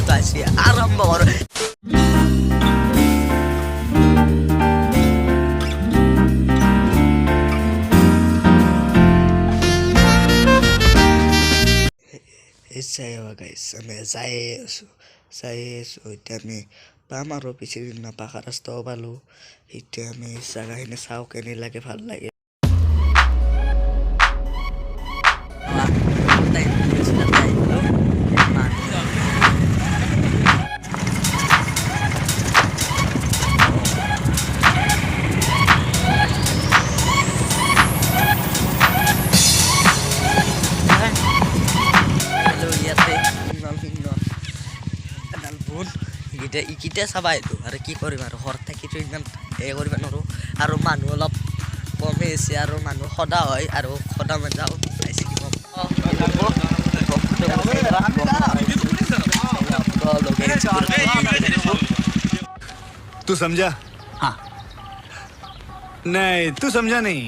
ভিডিঅ'টো আজি আৰম্ভ কৰোঁ। আমি যাই আছোঁ এতিয়া আমি পাম আৰু বেছিদিন নাপাকা ৰাস্তাও পালোঁ। এতিয়া আমি জাগাখিনি চাওঁ কেনে লাগে, ভাল লাগে। ইকিটা চাবা এইটো আৰু কি কৰিম আৰু ঘৰত থাকিতো ইমান কৰিব নোৱাৰোঁ আৰু মানুহ অলপ কমে আছে আৰু মানুহ সদা হয় আৰু সদা মই যাওঁ পাইছে কি কম तू समझा? हाँ। नहीं, तू समझा नहीं।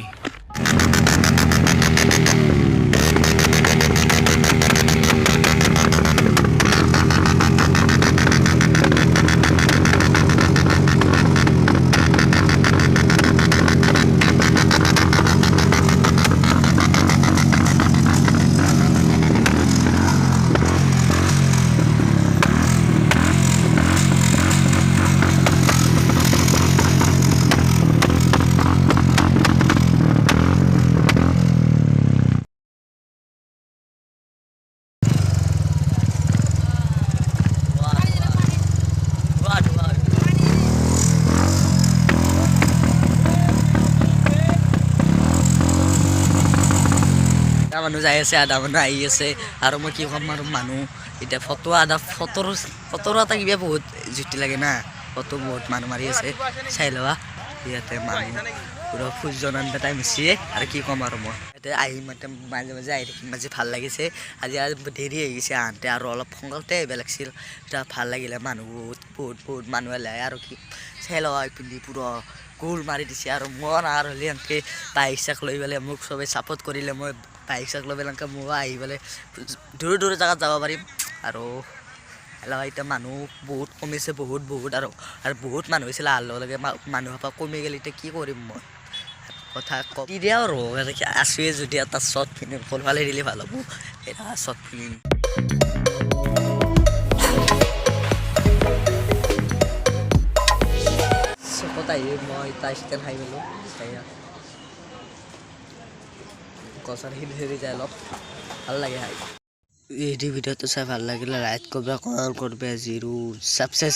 মানুহ যাই আছে, আধা মানুহ আহি আছে আৰু মই কি ক'ম আৰু মানুহ এতিয়া ফটোৰ এটা কিবা বহুত জুতি লাগে না, ফটো বহুত মানুহ মাৰি আছে চাই লোৱা। ইয়াতে মানুহ পুৰা সূৰ্যনাৰায়ণ টাইম হৈছে আৰু কি ক'ম আৰু মই এতিয়া আহি মাজে মাজে আহি থাকিম, আজি ভাল লাগিছে। আজি দেৰি হৈ গৈছে আহোঁতে আৰু অলপ সোনকালতে আহিব লাগিছিল, এতিয়া ভাল লাগিলে। মানুহ বহুত মানুহ আহে আৰু কি চাই লোৱা পিন্ধি পুৰা গোল মাৰি দিছে আৰু মই আৰু হ'লে এনেকৈ বাইক চাক লৈ পেলাই মোক চবেই ছাপৰ্ট কৰিলে মই বাইক চাক লৈ পেলাই এনেকৈ মই আহি পেলাই দূৰ জেগাত যাব পাৰিম। আৰু এতিয়া মানুহ বহুত কমিছে, বহুত আৰু বহুত মানুহ হৈছিলে অহাৰ লগে লগে মানুহ পৰা কমি গ'লে এতিয়া কি কৰিম মই কথা কমি দিয়া আৰু আছোৱে যদি এটা শ্বৰ্ট ফিল্ম কোনফালে দিলে ভাল হ'ব, এটা শ্বৰ্ট ফিল্ম চকত আহি মই তাৰ চিকেন খাই গ'লোঁ। গছৰ হিৰি যায় অলপ ভাল লাগে খাই। এই ভিডিঅ'টো চাই ভাল লাগিলে লাইক কৰিবা, কমেণ্ট কৰিবা, জিৰো ছাবস্ক্ৰাইব